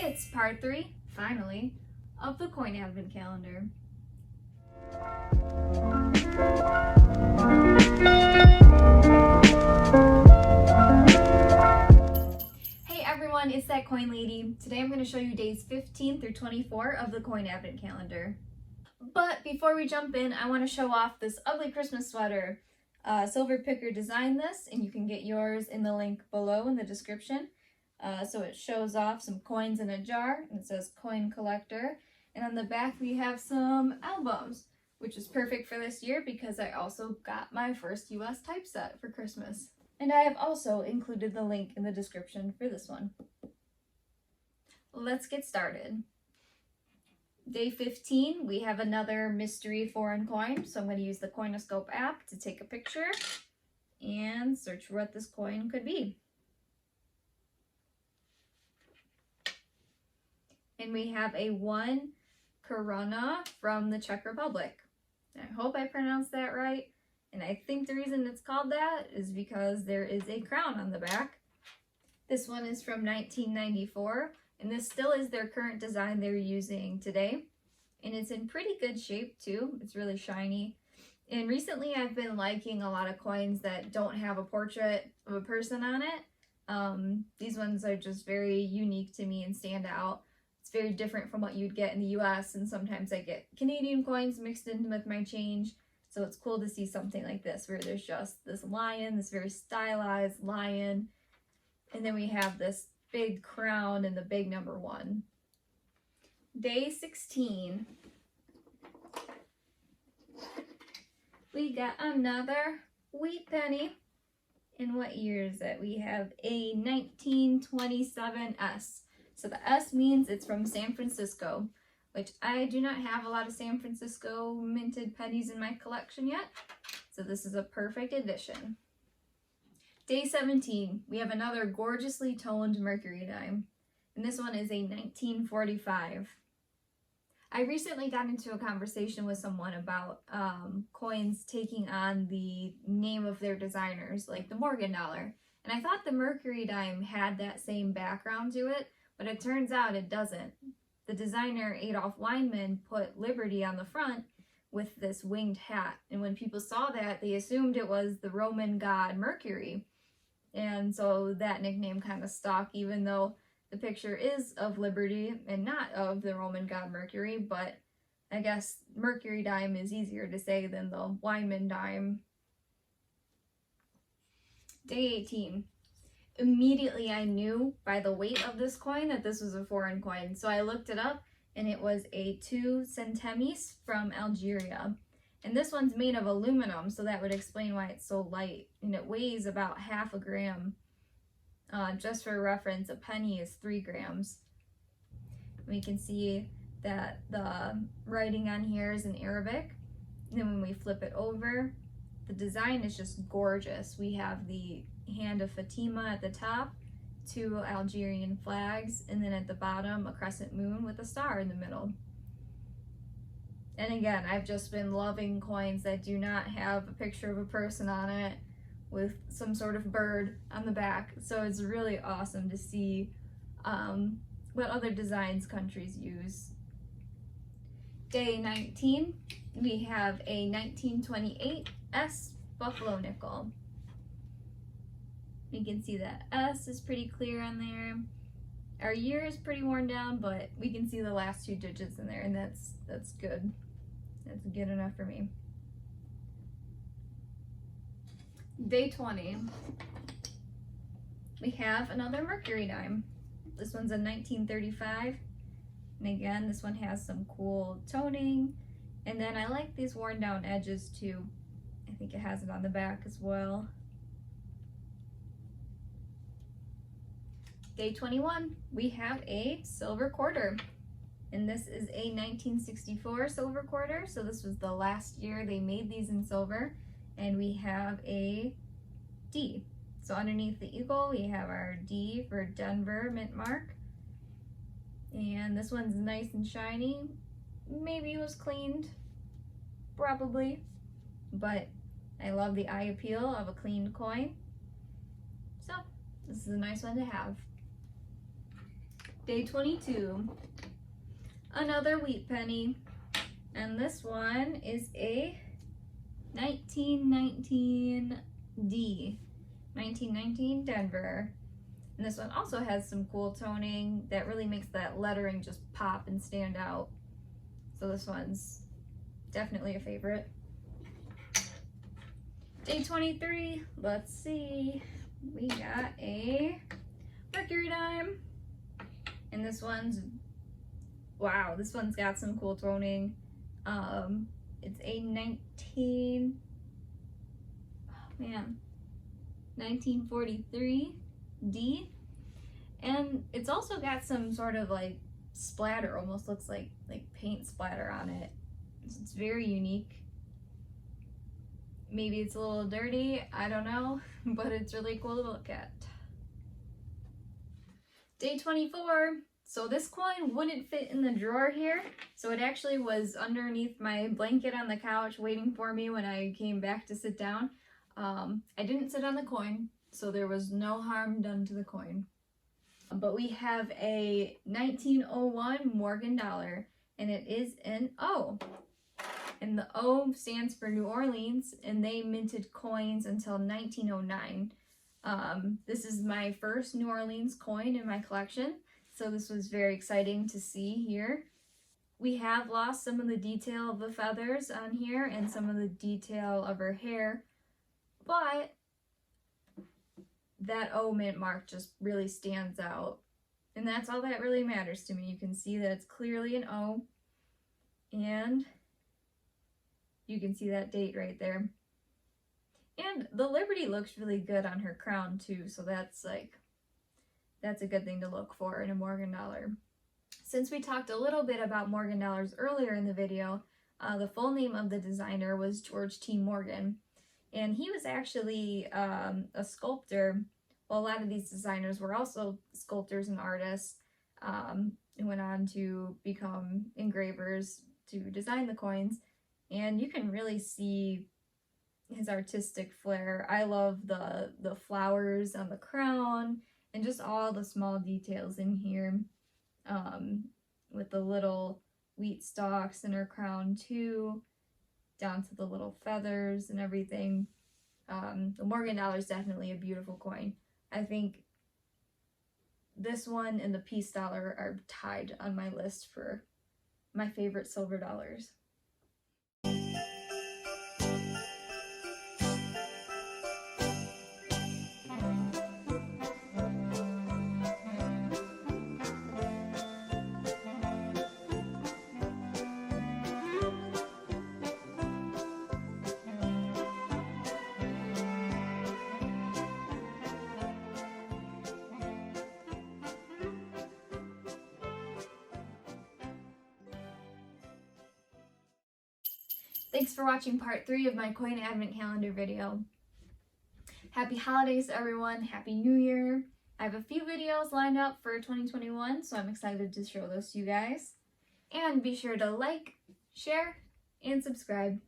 It's part 3, finally, of the Coin Advent Calendar. Hey everyone, it's that Coin Lady. Today I'm going to show you days 15 through 24 of the Coin Advent Calendar. But before we jump in, I want to show off this ugly Christmas sweater. Silver Picker designed this, and you can get yours in the link below in the description. So it shows off some coins in a jar, and it says Coin Collector. And on the back we have some albums, which is perfect for this year because I also got my first US typeset for Christmas. And I have also included the link in the description for this one. Let's get started. Day 15, we have another mystery foreign coin. So I'm going to use the Coinoscope app to take a picture and search for what this coin could be. And we have a 1 koruna from the Czech Republic. I hope I pronounced that right. And I think the reason it's called that is because there is a crown on the back. This one is from 1994, and this still is their current design they're using today. And it's in pretty good shape too. It's really shiny. And recently I've been liking a lot of coins that don't have a portrait of a person on it. These ones are just very unique to me and stand out. It's very different from what you'd get in the US, and sometimes I get Canadian coins mixed in with my change. So it's cool to see something like this where there's just this lion, this very stylized lion, and then we have this big crown and the big number 1. Day 16. We got another wheat penny. And what year is it? We have a 1927 S. So the S means it's from San Francisco, which I do not have a lot of San Francisco minted pennies in my collection yet. So this is a perfect addition. Day 17, we have another gorgeously toned Mercury Dime. And this one is a 1945. I recently got into a conversation with someone about coins taking on the name of their designers, like the Morgan dollar. And I thought the Mercury Dime had that same background to it, but it turns out it doesn't. The designer Adolf Weinman put Liberty on the front with this winged hat. And when people saw that, they assumed it was the Roman god Mercury. And so that nickname kind of stuck, even though the picture is of Liberty and not of the Roman god Mercury. But I guess Mercury Dime is easier to say than the Weinman Dime. Day 18. Immediately I knew by the weight of this coin that this was a foreign coin. So I looked it up, and it was a 2 centimes from Algeria. And this one's made of aluminum, so that would explain why it's so light. And it weighs about half a gram. Just for reference, a penny is 3 grams. We can see that the writing on here is in Arabic. And then when we flip it over, the design is just gorgeous. We have the hand of Fatima at the top, 2 Algerian flags, and then at the bottom a crescent moon with a star in the middle. And again, I've just been loving coins that do not have a picture of a person on it with some sort of bird on the back. So it's really awesome to see what other designs countries use. Day 19, we have a 1928 S Buffalo nickel. You can see that S is pretty clear on there. Our year is pretty worn down, but we can see the last 2 digits in there, and that's good. That's good enough for me. Day 20. We have another Mercury Dime. This one's a 1935. And again, this one has some cool toning. And then I like these worn down edges too. I think it has it on the back as well. Day 21, we have a silver quarter. And this is a 1964 silver quarter. So this was the last year they made these in silver. And we have a D. So underneath the eagle, we have our D for Denver mint mark. And this one's nice and shiny. Maybe it was cleaned, probably. But I love the eye appeal of a cleaned coin. So this is a nice one to have. Day 22, another wheat penny, and this one is a 1919 D, 1919 Denver. And this one also has some cool toning that really makes that lettering just pop and stand out. So this one's definitely a favorite. Day 23, let's see. We got a Mercury Dime. And this one's, wow, this one's got some cool toning. It's a 1943 D, and it's also got some sort of like splatter, almost looks like paint splatter on it. It's very unique. Maybe it's a little dirty, I don't know, but it's really cool to look at. Day 24. So this coin wouldn't fit in the drawer here, so it actually was underneath my blanket on the couch waiting for me when I came back to sit down. I didn't sit on the coin, so there was no harm done to the coin. But we have a 1901 Morgan dollar, and it is an O. And the O stands for New Orleans, and they minted coins until 1909. This is my first New Orleans coin in my collection, so this was very exciting to see here. We have lost some of the detail of the feathers on here and some of the detail of her hair, but that O mint mark just really stands out. And that's all that really matters to me. You can see that it's clearly an O, and you can see that date right there. And the Liberty looks really good on her crown too, so that's a good thing to look for in a Morgan dollar. Since we talked a little bit about Morgan dollars earlier in the video, the full name of the designer was George T. Morgan, and he was actually a sculptor. Well, a lot of these designers were also sculptors and artists, and went on to become engravers to design the coins, and you can really see his artistic flair. I love the flowers on the crown and just all the small details in here, with the little wheat stalks in her crown too, down to the little feathers and everything. The Morgan dollar is definitely a beautiful coin. I think this one and the Peace dollar are tied on my list for my favorite silver dollars. Thanks for watching part 3 of my coin advent calendar video. Happy holidays everyone, Happy New Year. I have a few videos lined up for 2021, so I'm excited to show those to you guys. And be sure to like, share, and subscribe.